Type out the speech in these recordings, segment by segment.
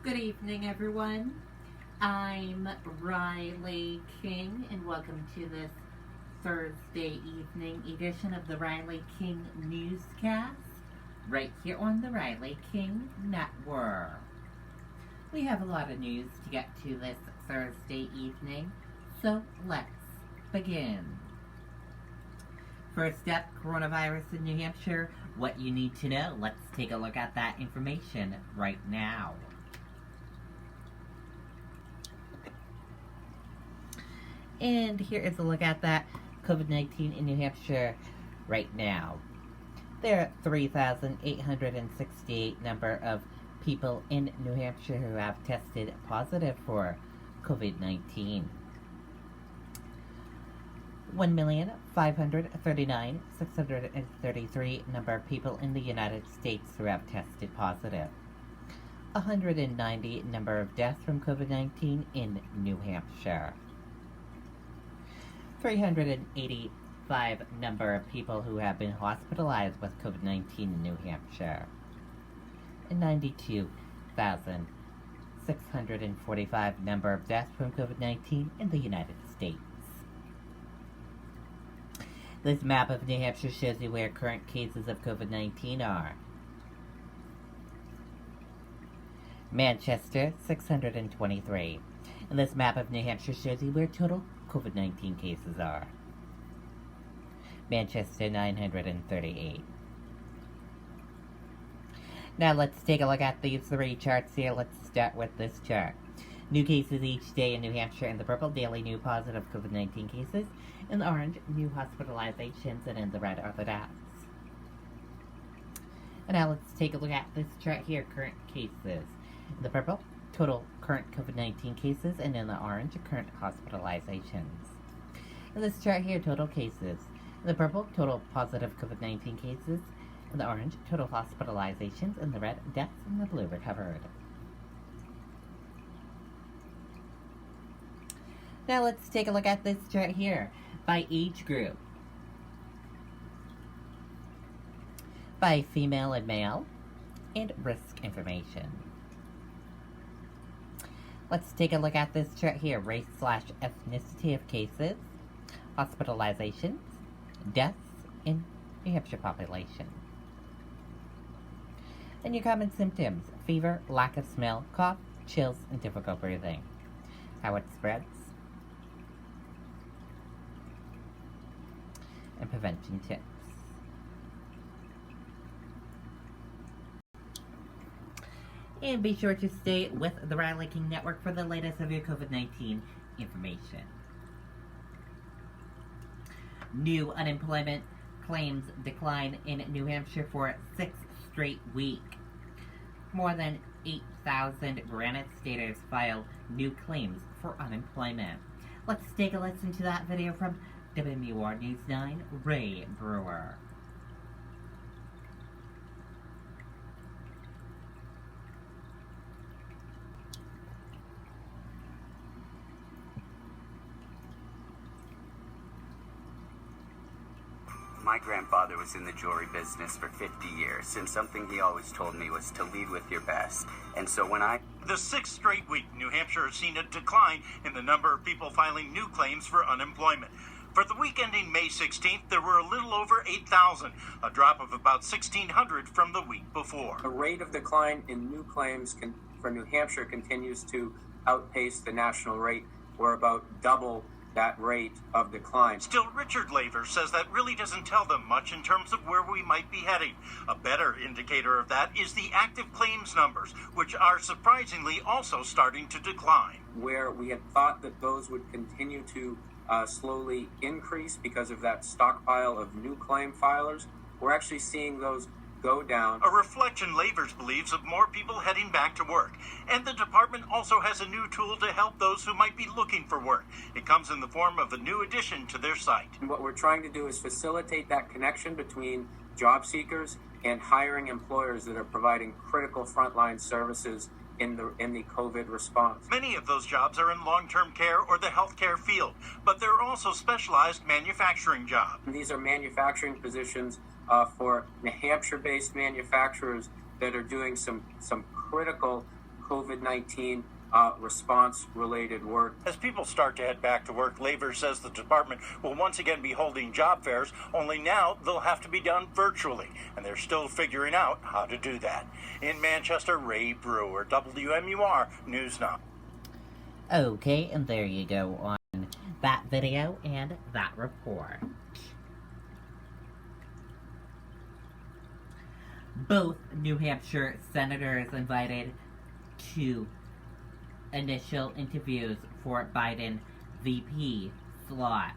Good evening, everyone. I'm Riley King, and welcome to this Thursday evening edition of the Riley King Newscast, right here on the Riley King Network. We have a lot of news to get to this Thursday evening, so let's begin. First up, coronavirus in New Hampshire, what you need to know. Let's take a look at that information right now. And here is a look at that COVID-19 in New Hampshire right now. There are 3,868 number of people in New Hampshire who have tested positive for COVID-19. 1,539,633 number of people in the United States who have tested positive. 190 number of deaths from COVID-19 in New Hampshire. 385 number of people who have been hospitalized with COVID-19 in New Hampshire. And 92,645 number of deaths from COVID-19 in the United States. This map of New Hampshire shows you where current cases of COVID-19 are. Manchester, 623. And this map of New Hampshire shows you where total COVID-19 cases are. Manchester, 938. Now let's take a look at these three charts here. Let's start with this chart. New cases each day in New Hampshire in the purple, daily new positive COVID-19 cases. In the orange, new hospitalizations, and in the red are the deaths. And now let's take a look at this chart here, current cases. In the purple, total current COVID-19 cases, and in the orange, current hospitalizations. In this chart here, total cases. In the purple, total positive COVID-19 cases. In the orange, total hospitalizations. In the red, deaths. In the blue, recovered. Now let's take a look at this chart here by age group. By female and male, and risk information. Let's take a look at this chart here. Race/ethnicity of cases, hospitalizations, deaths in New Hampshire population. And your common symptoms: fever, lack of smell, cough, chills, and difficult breathing. How it spreads, and prevention tips. And be sure to stay with the Riley King Network for the latest of your COVID-19 information. New unemployment claims decline in New Hampshire for a sixth straight week. More than 8,000 Granite Staters file new claims for unemployment. Let's take a listen to that video from WMUR News 9, Ray Brewer. My grandfather was in the jewelry business for 50 years, and something he always told me was to lead with your best. And so when The sixth straight week, New Hampshire has seen a decline in the number of people filing new claims for unemployment. For the week ending May 16th, there were a little over 8,000, a drop of about 1,600 from the week before. The rate of decline in new claims for New Hampshire continues to outpace the national rate. We're about double that rate of decline. Still, Richard Laver says that really doesn't tell them much in terms of where we might be heading. A better indicator of that is the active claims numbers, which are surprisingly also starting to decline. Where we had thought that those would continue to slowly increase because of that stockpile of new claim filers, we're actually seeing those go down. A reflection Lavers believes of more people heading back to work. And the department also has a new tool to help those who might be looking for work. It comes in the form of a new addition to their site. And what we're trying to do is facilitate that connection between job seekers and hiring employers that are providing critical frontline services in the COVID response. Many of those jobs are in long-term care or the healthcare field, but there are also specialized manufacturing jobs. And these are manufacturing positions for New Hampshire-based manufacturers that are doing some critical COVID-19 response-related work. As people start to head back to work, Labor says the department will once again be holding job fairs, only now they'll have to be done virtually, and they're still figuring out how to do that. In Manchester, Ray Brewer, WMUR News Now. Okay, and there you go on that video and that report. Both New Hampshire senators invited to initial interviews for Biden VP slot.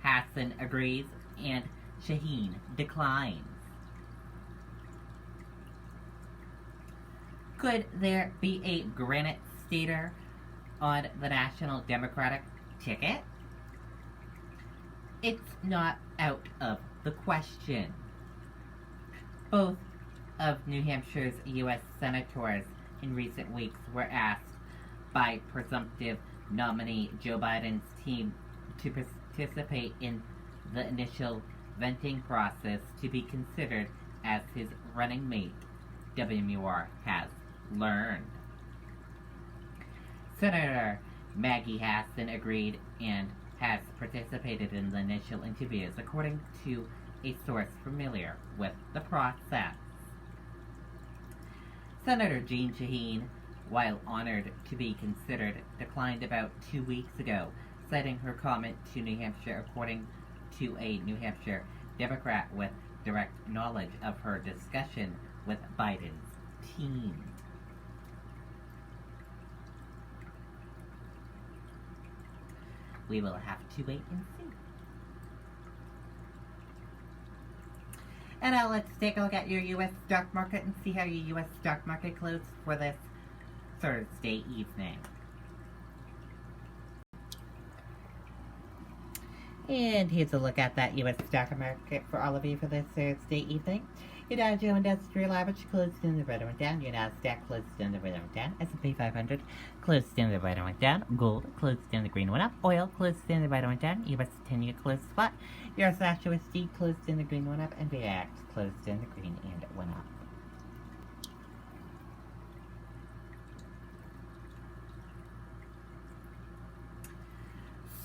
Hassan agrees and Shaheen declines. Could there be a Granite Stater on the National Democratic ticket? It's not out of the question. Both of New Hampshire's U.S. senators in recent weeks were asked by presumptive nominee Joe Biden's team to participate in the initial vetting process to be considered as his running mate, WMUR has learned. Senator Maggie Hassan agreed and has participated in the initial interviews, according to a source familiar with the process. Senator Jean Shaheen, while honored to be considered, declined about 2 weeks ago, citing her comment to New Hampshire, according to a New Hampshire Democrat with direct knowledge of her discussion with Biden's team. We will have to wait and see. And now let's take a look at your U.S. stock market and see how your U.S. stock market closed for this Thursday evening. And here's a look at that U.S. stock market for all of you for this Thursday evening. Your Dow Jones Industrial Average closed in the red and went down. Your Nasdaq closed in the red and went down. S&P 500 closed in the red and went down. Gold closed in the green and went up. Oil closed in the red and went down. U.S. 10-year closed flat. Euro/USD closed in the green and went up. And VX closed in the green and went up.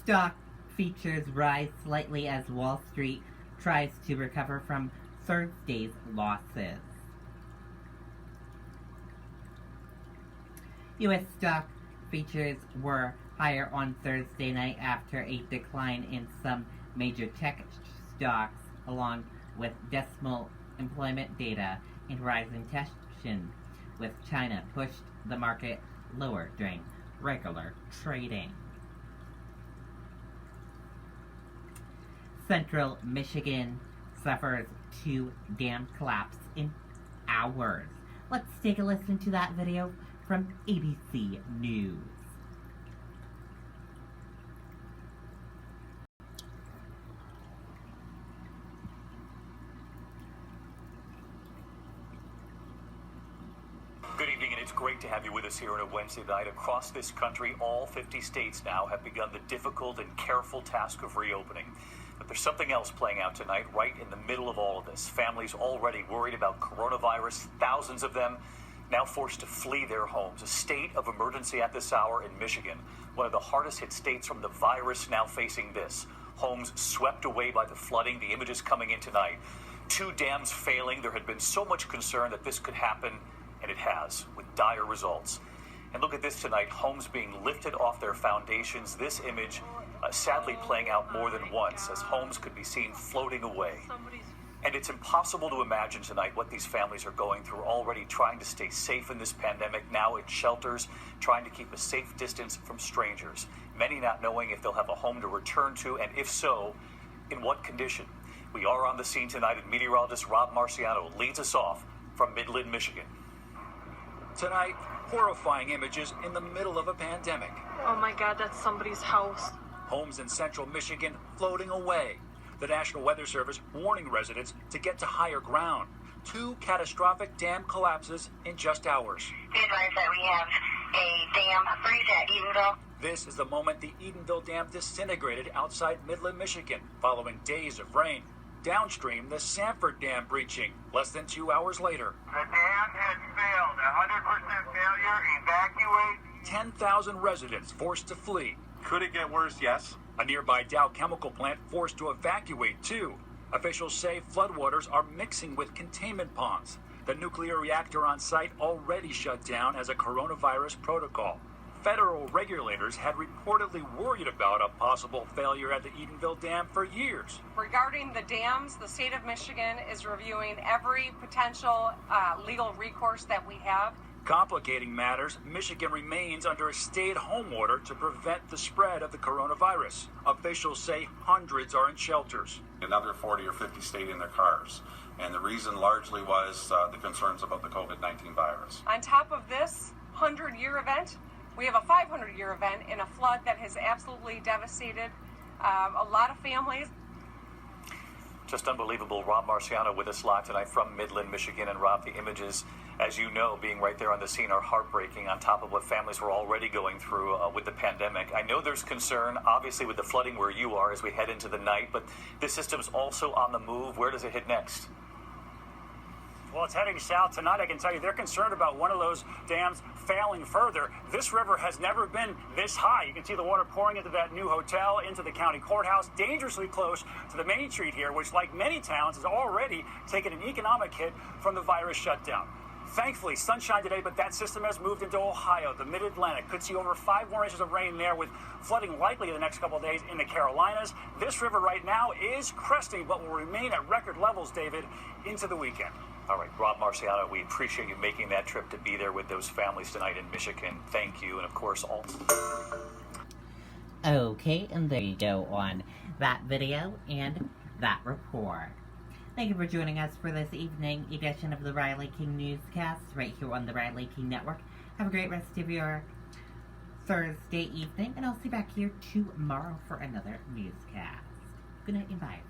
Stock features rise slightly as Wall Street tries to recover from Thursday's losses. U.S. stock features were higher on Thursday night after a decline in some major tech stocks, along with decimal employment data and rising tension with China pushed the market lower during regular trading. Central Michigan suffers 2 dam collapse in hours. Let's take a listen to that video from ABC News. Good evening, and it's great to have you with us here on a Wednesday night. Across this country, all 50 states now have begun the difficult and careful task of reopening. But there's something else playing out tonight, right in the middle of all of this. Families already worried about coronavirus, thousands of them now forced to flee their homes. A state of emergency at this hour in Michigan, one of the hardest hit states from the virus, now facing this. Homes swept away by the flooding, the images coming in tonight. 2 dams failing. There had been so much concern that this could happen, and it has, with dire results. And look at this tonight, homes being lifted off their foundations. This image sadly playing out more than once as homes could be seen floating away. And it's impossible to imagine tonight what these families are going through, already trying to stay safe in this pandemic, now in shelters, trying to keep a safe distance from strangers. Many not knowing if they'll have a home to return to, and if so, in what condition. We are on the scene tonight, and meteorologist Rob Marciano leads us off from Midland, Michigan. Tonight, horrifying images in the middle of a pandemic. Oh my God, that's somebody's house. Homes in central Michigan floating away. The National Weather Service warning residents to get to higher ground. 2 catastrophic dam collapses in just hours. Be advised that we have a dam freeze at Edenville. This is the moment the Edenville Dam disintegrated outside Midland, Michigan, following days of rain. Downstream, the Sanford Dam breaching less than 2 hours later. The dam has failed. 100% failure. Evacuate. 10,000 residents forced to flee. Could it get worse? Yes. A nearby Dow chemical plant forced to evacuate, too. Officials say floodwaters are mixing with containment ponds. The nuclear reactor on site already shut down as a coronavirus protocol. Federal regulators had reportedly worried about a possible failure at the Edenville Dam for years. Regarding the dams, the state of Michigan is reviewing every potential legal recourse that we have. Complicating matters, Michigan remains under a stay-at-home order to prevent the spread of the coronavirus. Officials say hundreds are in shelters. Another 40 or 50 stayed in their cars. And the reason largely was the concerns about the COVID-19 virus. On top of this 100-year event, we have a 500-year event in a flood that has absolutely devastated a lot of families. Just unbelievable. Rob Marciano with us live tonight from Midland, Michigan. And Rob, the images, as you know, being right there on the scene are heartbreaking on top of what families were already going through with the pandemic. I know there's concern, obviously, with the flooding where you are as we head into the night, but this system's also on the move. Where does it hit next? Well, it's heading south tonight. I can tell you they're concerned about one of those dams failing further. This river has never been this high. You can see the water pouring into that new hotel, into the county courthouse, dangerously close to the main street here, which, like many towns, has already taken an economic hit from the virus shutdown. Thankfully, sunshine today, but that system has moved into Ohio, the mid-Atlantic. Could see over 5 more inches of rain there, with flooding likely in the next couple of days in the Carolinas. This river right now is cresting, but will remain at record levels, David, into the weekend. All right, Rob Marciano, we appreciate you making that trip to be there with those families tonight in Michigan. Thank you. And, of course, all... Okay, and there you go on that video and that report. Thank you for joining us for this evening edition of the Riley King Newscast right here on the Riley King Network. Have a great rest of your Thursday evening, and I'll see you back here tomorrow for another newscast. Good night and bye.